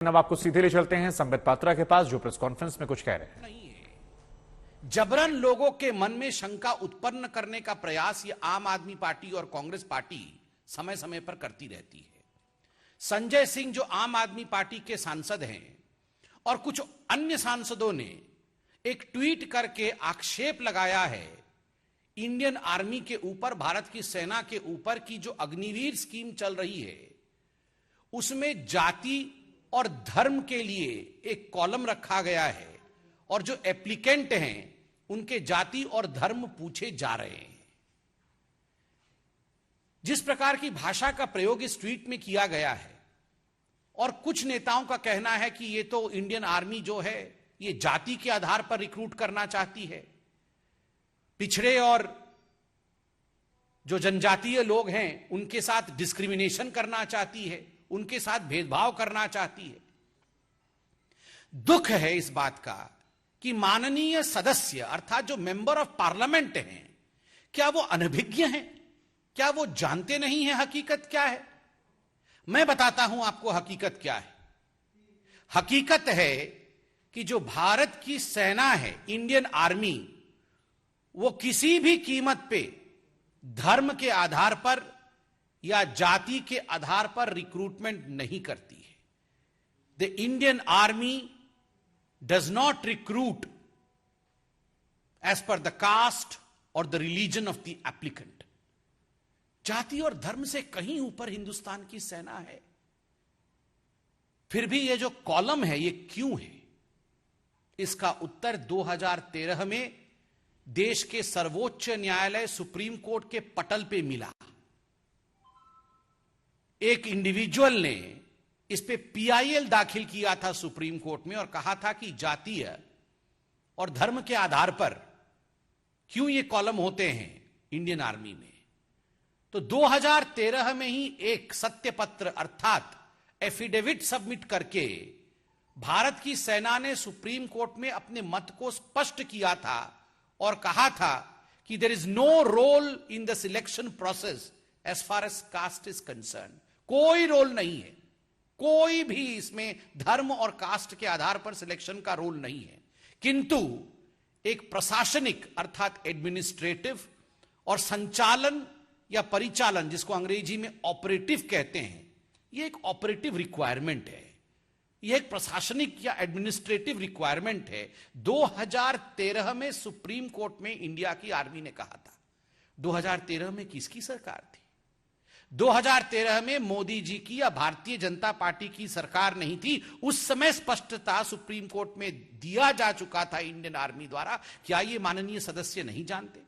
अब आपको सीधे ले चलते हैं संबित पात्रा के पास, जो प्रेस कॉन्फ्रेंस में कुछ कह रहे हैं। नहीं है। जबरन लोगों के मन में शंका उत्पन्न करने का प्रयास ये आम आदमी पार्टी और कांग्रेस पार्टी समय समय पर करती रहती है। संजय सिंह जो आम आदमी पार्टी के सांसद हैं और कुछ अन्य सांसदों ने एक ट्वीट करके आक्षेप लगाया है इंडियन आर्मी के ऊपर, भारत की सेना के ऊपर की जो अग्निवीर स्कीम चल रही है उसमें जाति और धर्म के लिए एक कॉलम रखा गया है और जो एप्लीकेंट हैं उनके जाति और धर्म पूछे जा रहे हैं। जिस प्रकार की भाषा का प्रयोग इस ट्वीट में किया गया है और कुछ नेताओं का कहना है कि ये तो इंडियन आर्मी जो है ये जाति के आधार पर रिक्रूट करना चाहती है, पिछड़े और जो जनजातीय लोग हैं उनके साथ डिस्क्रिमिनेशन करना चाहती है, उनके साथ भेदभाव करना चाहती है। दुख है इस बात का कि माननीय सदस्य अर्थात जो मेंबर ऑफ पार्लियामेंट हैं, क्या वो अनभिज्ञ हैं? क्या वो जानते नहीं हैं हकीकत क्या है? मैं बताता हूं आपको हकीकत क्या है। हकीकत है कि जो भारत की सेना है, इंडियन आर्मी, वो किसी भी कीमत पे धर्म के आधार पर या जाति के आधार पर रिक्रूटमेंट नहीं करती है। The Indian army does not recruit as per the caste और the religion of the applicant. जाति और धर्म से कहीं ऊपर हिंदुस्तान की सेना है। फिर भी ये जो कॉलम है ये क्यों है? इसका उत्तर 2013 में देश के सर्वोच्च न्यायालय सुप्रीम कोर्ट के पटल पे मिला। एक इंडिविजुअल ने इस पे पीआईएल दाखिल किया था सुप्रीम कोर्ट में और कहा था कि जातीय और धर्म के आधार पर क्यों ये कॉलम होते हैं इंडियन आर्मी में। तो 2013 में ही एक सत्य पत्र अर्थात एफिडेविट सबमिट करके भारत की सेना ने सुप्रीम कोर्ट में अपने मत को स्पष्ट किया था और कहा था कि there is no role in the selection process as far as caste is concerned. कोई रोल नहीं है, कोई भी इसमें धर्म और कास्ट के आधार पर सिलेक्शन का रोल नहीं है। किंतु एक प्रशासनिक अर्थात एडमिनिस्ट्रेटिव और संचालन या परिचालन, जिसको अंग्रेजी में ऑपरेटिव कहते हैं, यह एक ऑपरेटिव रिक्वायरमेंट है, यह एक प्रशासनिक या एडमिनिस्ट्रेटिव रिक्वायरमेंट है। 2013 में सुप्रीम कोर्ट में इंडिया की आर्मी ने कहा था। 2013 में किसकी सरकार थी? 2013 में मोदी जी की या भारतीय जनता पार्टी की सरकार नहीं थी। उस समय स्पष्टता सुप्रीम कोर्ट में दिया जा चुका था इंडियन आर्मी द्वारा। क्या ये माननीय सदस्य नहीं जानते?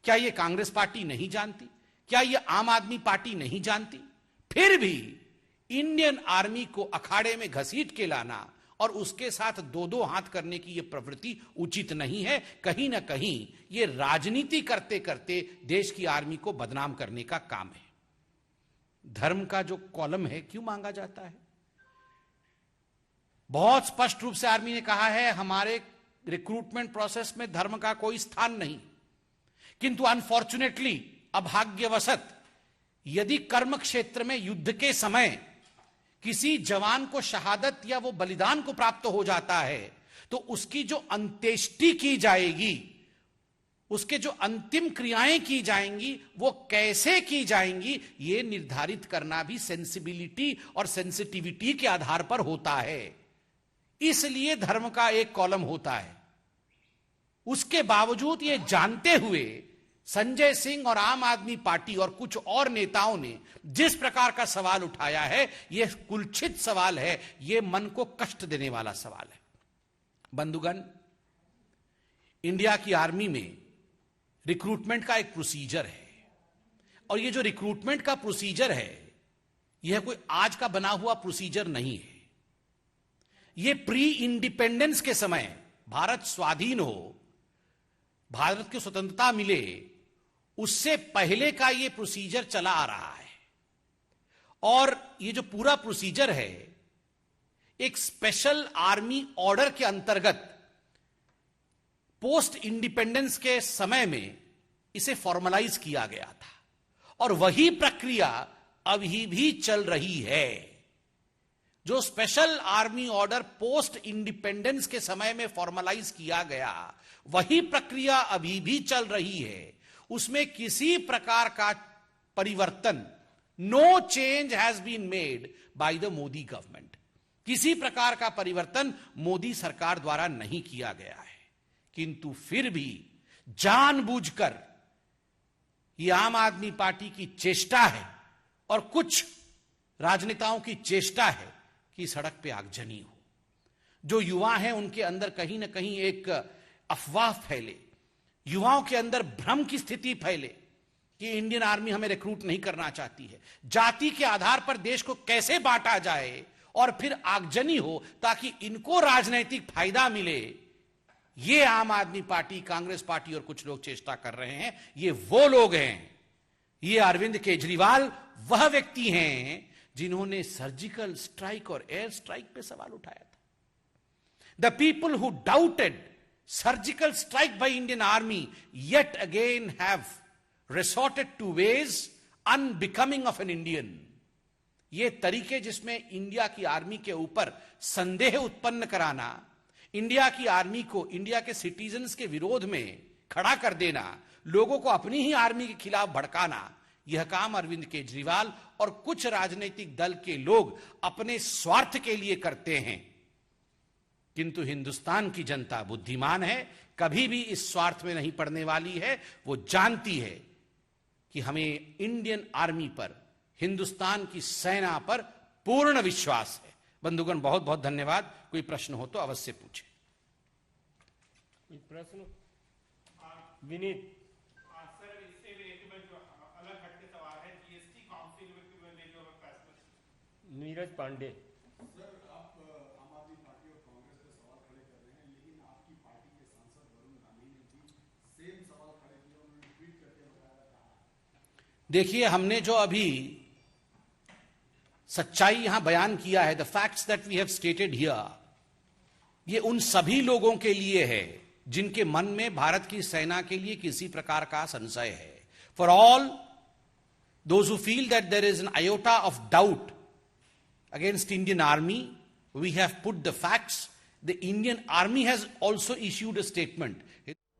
क्या ये कांग्रेस पार्टी नहीं जानती? क्या ये आम आदमी पार्टी नहीं जानती? फिर भी इंडियन आर्मी को अखाड़े में घसीट के लाना और उसके साथ दो दो हाथ करने की यह प्रवृत्ति उचित नहीं है। कहीं ना कहीं यह राजनीति करते करते देश की आर्मी को बदनाम करने का काम है। धर्म का जो कॉलम है क्यों मांगा जाता है? बहुत स्पष्ट रूप से आर्मी ने कहा है हमारे रिक्रूटमेंट प्रोसेस में धर्म का कोई स्थान नहीं। किंतु अनफॉर्चुनेटली, अभाग्यवशत, यदि कर्म क्षेत्र में युद्ध के समय किसी जवान को शहादत या वो बलिदान को प्राप्त हो जाता है तो उसकी जो अंत्येष्टि की जाएगी, उसके जो अंतिम क्रियाएं की जाएंगी, वो कैसे की जाएंगी, ये निर्धारित करना भी सेंसिबिलिटी और सेंसिटिविटी के आधार पर होता है। इसलिए धर्म का एक कॉलम होता है। उसके बावजूद ये जानते हुए संजय सिंह और आम आदमी पार्टी और कुछ और नेताओं ने जिस प्रकार का सवाल उठाया है, यह कुलछित सवाल है, यह मन को कष्ट देने वाला सवाल है। बंधुगण, इंडिया की आर्मी में रिक्रूटमेंट का एक प्रोसीजर है और यह जो रिक्रूटमेंट का प्रोसीजर है यह कोई आज का बना हुआ प्रोसीजर नहीं है। यह प्री इंडिपेंडेंस के समय, भारत स्वाधीन हो, भारत की स्वतंत्रता मिले, उससे पहले का यह प्रोसीजर चला आ रहा है। और यह जो पूरा प्रोसीजर है एक स्पेशल आर्मी ऑर्डर के अंतर्गत पोस्ट इंडिपेंडेंस के समय में इसे फॉर्मलाइज किया गया था और वही प्रक्रिया अभी भी चल रही है। जो special army order post independence के समय में फॉर्मलाइज किया गया, वही प्रक्रिया अभी भी चल रही है। उसमें किसी प्रकार का परिवर्तन, no change has been made by the Modi government. किसी प्रकार का परिवर्तन मोदी सरकार द्वारा नहीं किया गया है। किंतु फिर भी जानबूझकर यह आम आदमी पार्टी की चेष्टा है और कुछ राजनेताओं की चेष्टा है कि सड़क पे आगजनी हो। जो युवा हैं उनके अंदर कहीं ना कहीं एक अफवाह फैले, युवाओं के अंदर भ्रम की स्थिति फैले कि इंडियन आर्मी हमें रिक्रूट नहीं करना चाहती है। जाति के आधार पर देश को कैसे बांटा जाए और फिर आगजनी हो ताकि इनको राजनैतिक फायदा मिले, ये आम आदमी पार्टी, कांग्रेस पार्टी और कुछ लोग चेष्टा कर रहे हैं। ये वो लोग हैं, ये अरविंद केजरीवाल वह व्यक्ति हैं जिन्होंने सर्जिकल स्ट्राइक और एयर स्ट्राइक पे सवाल उठाया था। The people who doubted surgical strike by Indian army yet again have resorted to ways unbecoming of an Indian. ये तरीके जिसमें इंडिया की आर्मी के ऊपर संदेह उत्पन्न कराना, इंडिया की आर्मी को इंडिया के सिटीजन्स के विरोध में खड़ा कर देना, लोगों को अपनी ही आर्मी के खिलाफ भड़काना, यह काम अरविंद केजरीवाल और कुछ राजनीतिक दल के लोग अपने स्वार्थ के लिए करते हैं। किंतु हिंदुस्तान की जनता बुद्धिमान है, कभी भी इस स्वार्थ में नहीं पड़ने वाली है। वो जानती है कि हमें इंडियन आर्मी पर, हिंदुस्तान की सेना पर पूर्ण विश्वास है। बंधुगण, बहुत बहुत धन्यवाद। कोई प्रश्न हो तो अवश्य पूछे। कोई प्रश्न? विनीत। सर, इससे रिलेटेड जो अलग हटके सवाल है, जीएसटी काउंसिल में जो फैसला। नीरज पांडे। सर, आप आम आदमी पार्टी और कांग्रेस पे सवाल खड़े कर रहे हैं, लेकिन आपकी पार्टी के सांसद वरुण गांधी ने भी सेम सवाल खड़े किए। उन्होंने ट्वीट करके बताया। देखिए, हमने जो अभी सच्चाई यहां बयान किया है, the facts that we have stated here, ये उन सभी लोगों के लिए है जिनके मन में भारत की सेना के लिए किसी प्रकार का संशय है। For all those who feel that there is an iota of doubt against Indian army, we have put the facts. The Indian army has also issued a statement